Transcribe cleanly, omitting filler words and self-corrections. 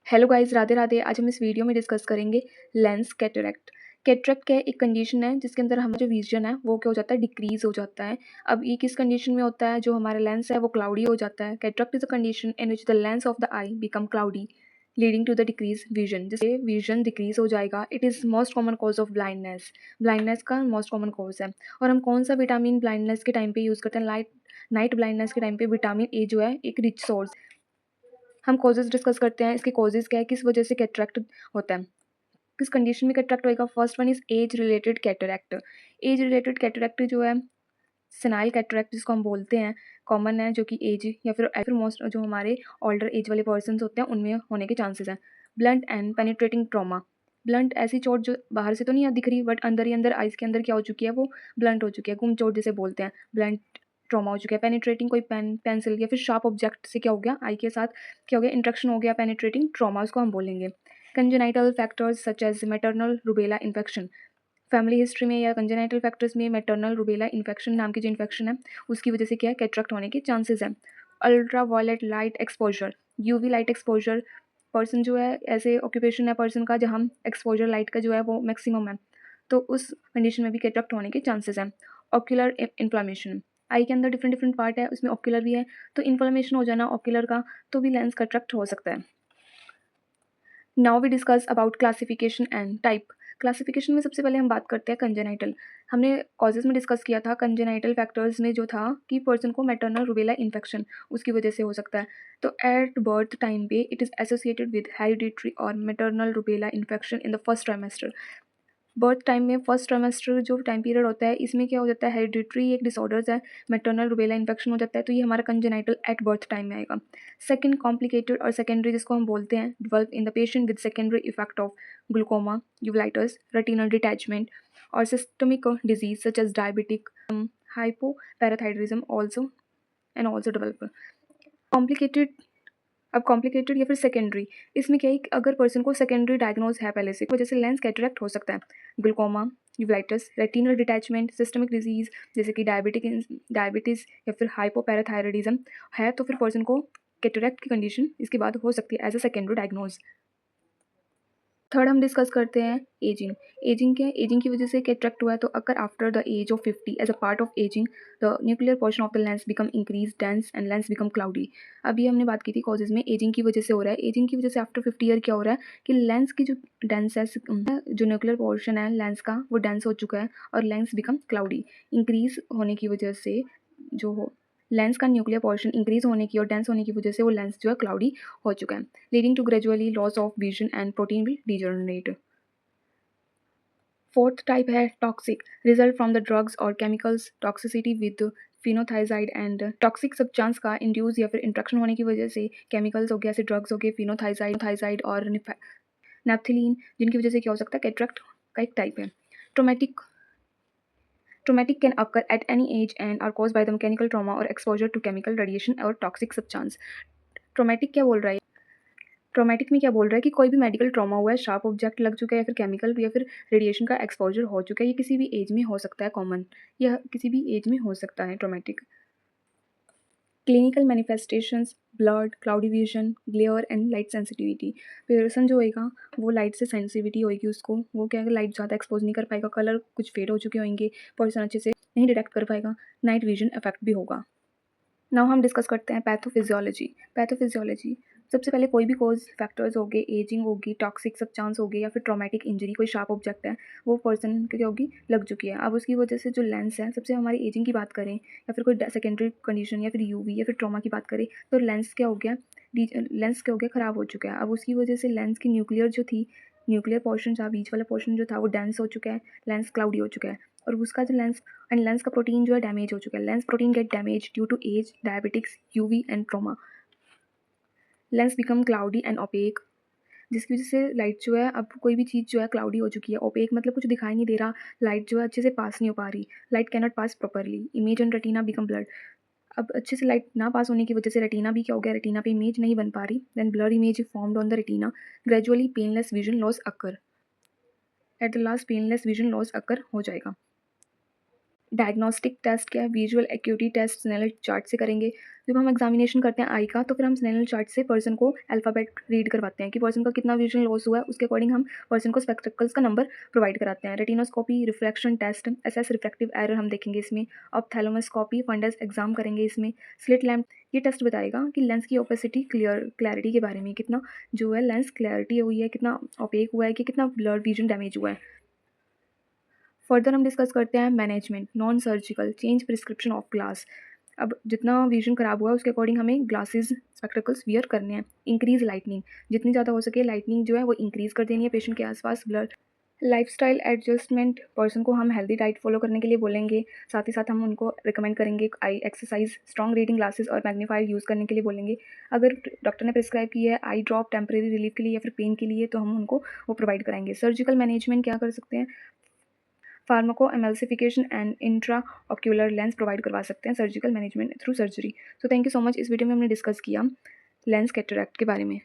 Hello guys, Radhe Radhe. आज हम इस वीडियो में डिस्कस करेंगे लेंस कैटरेक्ट। कैटरेक्ट क्या है? एक कंडीशन है जिसके अंदर हमारा जो विजन है वो क्या हो जाता है, डिक्रीज हो जाता है। अब ये किस कंडीशन में होता है? जो हमारा लेंस है वो क्लाउडी हो जाता है। Cataract is a condition in which the lens of the eye become cloudy leading to the decrease vision. जिससे विजन डिक्रीज हो जाएगा। It is most common cause of blindness. Blindness का मोस्ट कॉमन कॉज है। और हम कौन सा vitamin blindness के टाइम पे यूज़ करते हैं? नाइट ब्लाइंडनेस के टाइम पे विटामिन ए जो है एक रिच सोर्स। हम कॉजेज़ डिस्कस करते हैं। इसके कॉजेज़ क्या है, किस वजह से कैटरेक्ट होता है, किस कंडीशन में कैटरेक्ट होएगा। First one is age related cataract. Age related cataract जो है सेनाइल कैटरेक्ट जिसको हम बोलते हैं, कॉमन है, जो कि एज या फिर मोस्ट जो हमारे ओल्डर एज वाले पर्सन्स होते हैं उनमें होने के चांसेस हैं। Blunt and penetrating trauma. Blunt ऐसी चोट जो बाहर से तो नहीं दिख रही, बट अंदर ही अंदर आइज़ के अंदर क्या हो चुकी है, वो ब्लंट हो चुकी है, गुम चोट जिसे बोलते हैं। ब्लंट ट्रॉमा हो चुका है। पेनिट्रेटिंग कोई पेंसिल या फिर शार्प ऑब्जेक्ट से क्या हो गया, आई के साथ क्या हो गया, इंट्रैक्शन हो गया। पेनिट्रेटिंग ट्रॉमा उसको हम बोलेंगे। Congenital factors such as maternal rubella infection. Family history में या कंजेनाइटल फैक्टर्स में मैटरनल रूबेला इन्फेक्शन नाम की जो इन्फेक्शन है उसकी वजह से क्या है, कैटरेक्ट होने के चांसेस हैं। Ultraviolet light exposure, UV light exposure. Person जो है, ऐसे ऑक्यूपेशन है पर्सन का जहाँ एक्सपोजर लाइट का जो है वो मैक्सिमम है, तो उस कंडीशन में भी कैटरेक्ट होने के चांसेस हैं। ऑक्यूलर इन्फ्लामेशन, आई के अंदर डिफरेंट डिफरेंट पार्ट है, उसमें ऑक्यूलर भी है, तो इन्फ्लामेशन हो जाना ऑक्यूलर का, तो भी लेंस कैटरेक्ट हो सकता है। Now we discuss about classification and type. Classification में सबसे पहले हम बात करते हैं कंजेनाइटल। हमने कॉजेज़ में डिस्कस किया था कंजेनाइटल फैक्टर्स में जो था कि पर्सन को मैटरनल रूबेला इन्फेक्शन उसकी वजह से हो सकता है। तो एट बर्थ टाइम पे it is associated with hereditary और maternal rubella infection in the first trimester. Birth time में फर्स्ट ट्राइमेस्टर जो टाइम पीरियड होता है, इसमें क्या हो जाता है, हेरिडिटरी एक डिसऑर्डर्स है, मैटरनल रूबेला इन्फेक्शन हो जाता है, तो ये हमारा कंजेनाइटल एट बर्थ टाइम में आएगा। सेकंड, कॉम्प्लिकेटेड और सेकेंडरी जिसको हम बोलते हैं, develop in the patient with secondary effect of glaucoma, uveitis, retinal detachment और systemic disease such as diabetic hypoparathyroidism also and also develop. Complicated, अब कॉम्प्लिकेटेड या फिर सेकेंडरी, इसमें क्या है कि अगर पर्सन को सेकेंडरी डायग्नोज है पहले से, वजह से लेंस कैटरेक्ट हो सकता है। Glaucoma, uveitis, retinal detachment, systemic disease जैसे कि डायबिटीज़ या फिर हाइपोपैराथायरॉयडिज्म है, तो फिर पर्सन को कैटरेक्ट की कंडीशन इसके बाद हो सकती है as a secondary diagnose. Third हम डिस्कस करते हैं एजिंग। एजिंग क्या है? एजिंग की वजह से कैटरेक्ट हुआ है तो अगर after the age of 50 as a part of ageing the nuclear portion of the lens become increase dense and lens become cloudy. अभी हमने बात की थी कॉजेज में, एजिंग की वजह से हो रहा है। एजिंग की वजह से आफ्टर 50 ईयर क्या हो रहा है कि लेंस की जो डेंस है, जो न्यूक्लियर पोर्शन है लेंस का, वो डेंस हो चुका है और लेंस बिकम क्लाउडी। इंक्रीज होने की वजह से जो हो लेंस का न्यूक्लियर पोर्शन इंक्रीज होने की और डेंस होने की वजह से वो लेंस जो है क्लाउडी हो चुका है, leading to gradually loss of vision and protein will degenerate. Fourth type है toxic, result from the drugs और chemicals toxicity with phenothiazide and toxic substance का इंड्यूस या फिर इंट्रैक्शन होने की वजह से केमिकल्स हो गया, ऐसे ड्रग्स हो गए, फिनोथाइजाइड और नेप्थिलीन, जिनकी वजह से क्या हो सकता है, कैटरेक्ट का एक टाइप है। Traumatic Traumatic can occur at any age and are caused by the mechanical trauma or exposure to chemical radiation or toxic substance. Traumatic क्या बोल रहा है? ट्रोमेटिक में क्या बोल रहा है कि कोई भी मेडिकल ट्रॉमा हुआ है, शार्प ऑब्जेक्ट लग चुका है या फिर केमिकल या फिर रेडिएशन का एक्सपोजर हो चुका है, ये किसी भी एज में हो सकता है, कॉमन, यह किसी भी एज में हो सकता है traumatic. Clinical manifestations, blood, cloudy vision, glare and light sensitivity. Person जो होएगा वो लाइट से सेंसिटिविटी होएगी, उसको वो क्या है, लाइट ज़्यादा एक्सपोज नहीं कर पाएगा, कलर कुछ फेड हो चुके होंगे, पर्सन अच्छे से नहीं डिटेक्ट कर पाएगा, नाइट विजन इफेक्ट भी होगा। नाउ हम डिस्कस करते हैं पैथोफिजियोलॉजी। पैथोफिजियोलॉजी, सबसे पहले कोई भी कॉज फैक्टर्स हो गए, एजिंग होगी, टॉक्सिक सब्सटेंस हो गए या फिर ट्रॉमेटिक इंजरी, कोई शार्प ऑब्जेक्ट है वो पर्सन की क्या होगी, लग चुकी है, अब उसकी वजह से जो लेंस है, सबसे हमारी एजिंग की बात करें या फिर कोई सेकेंडरी कंडीशन या फिर यूवी या फिर ट्रॉमा की बात करें, तो लेंस क्या हो गया, लेंस क्या हो गया, ख़राब हो चुका है। अब उसकी वजह से लेंस की न्यूक्लियर जो थी, न्यूक्लियर पोर्शन था, बीच वाला पोर्शन जो था वो डेंस हो चुका है, लेंस क्लाउडी हो चुका है, और उसका जो लेंस का प्रोटीन जो है डैमेज हो चुका है। Lens protein get damage due to age, diabetics, UV and trauma. Lens become cloudy and opaque, जिसकी वजह से लाइट जो है, अब कोई भी चीज़ जो है क्लाउडी हो चुकी है। ओपेक मतलब कुछ दिखाई नहीं दे रहा, लाइट जो है अच्छे से पास नहीं हो पा रही, light can not pass properly, image on retina become blood. अब अच्छे से लाइट ना पास होने की वजह से रेटिना भी क्या हो गया, रेटिना पे इमेज नहीं बन पा रही, then blur image formed on the retina, gradually painless vision loss occur, at the last painless vision loss occur हो जाएगा। डायग्नोस्टिक टेस्ट क्या है? Visual acuity test Snellen chart से करेंगे। जब हम एग्जामिनेशन करते हैं आई का, तो फिर हम स्नेल चार्ट से पर्सन को अल्फ़ाबेट रीड करवाते हैं कि पर्सन का कितना विजन लॉस हुआ है, उसके अकॉर्डिंग हम पर्सन को स्पेक्टिकल्स का नंबर प्रोवाइड कराते हैं। Retinoscopy, refraction test, SS refractive error हम देखेंगे इसमें। ऑप्थेल्मोस्कोपी, फंडस एग्जाम करेंगे इसमें। स्लिट लैम्प, ये टेस्ट बताएगा कि लेंस की ओपेसिटी क्लैरिटी के बारे में, कितना जो है लेंस क्लैरिटी हुई है, कितना ओपेक हुआ है, कि कितना ब्लड विजन डैमेज हुआ है। फर्दर हम डिस्कस करते हैं management, non surgical, change prescription of glass. अब जितना विजन खराब हुआ है उसके अकॉर्डिंग हमें ग्लासेस स्पेक्टिकल्स वियर करने हैं। इंक्रीज लाइटनिंग, जितनी ज़्यादा हो सके लाइटनिंग जो है वो इंक्रीज़ कर देनी है पेशेंट के आसपास। ब्लड लाइफस्टाइल एडजस्टमेंट, पर्सन को हम हेल्दी डाइट फॉलो करने के लिए बोलेंगे। साथ ही साथ हम उनको रिकमेंड करेंगे आई एक्सरसाइज, स्ट्रॉन्ग रीडिंग ग्लासेस और मैग्नीफायर यूज़ करने के लिए बोलेंगे। अगर डॉक्टर ने प्रिस्क्राइब की है आई ड्रॉप टेम्परेरी रिलीफ के लिए या फिर पेन के लिए, तो हम उनको वो प्रोवाइड कराएंगे। सर्जिकल मैनेजमेंट क्या कर सकते हैं? Pharmaco emulsification and intra ocular lens provide करवा सकते हैं surgical management through surgery. So thank you so much. इस वीडियो में हमने डिस्कस किया लेंस कैटरैक्ट के बारे में।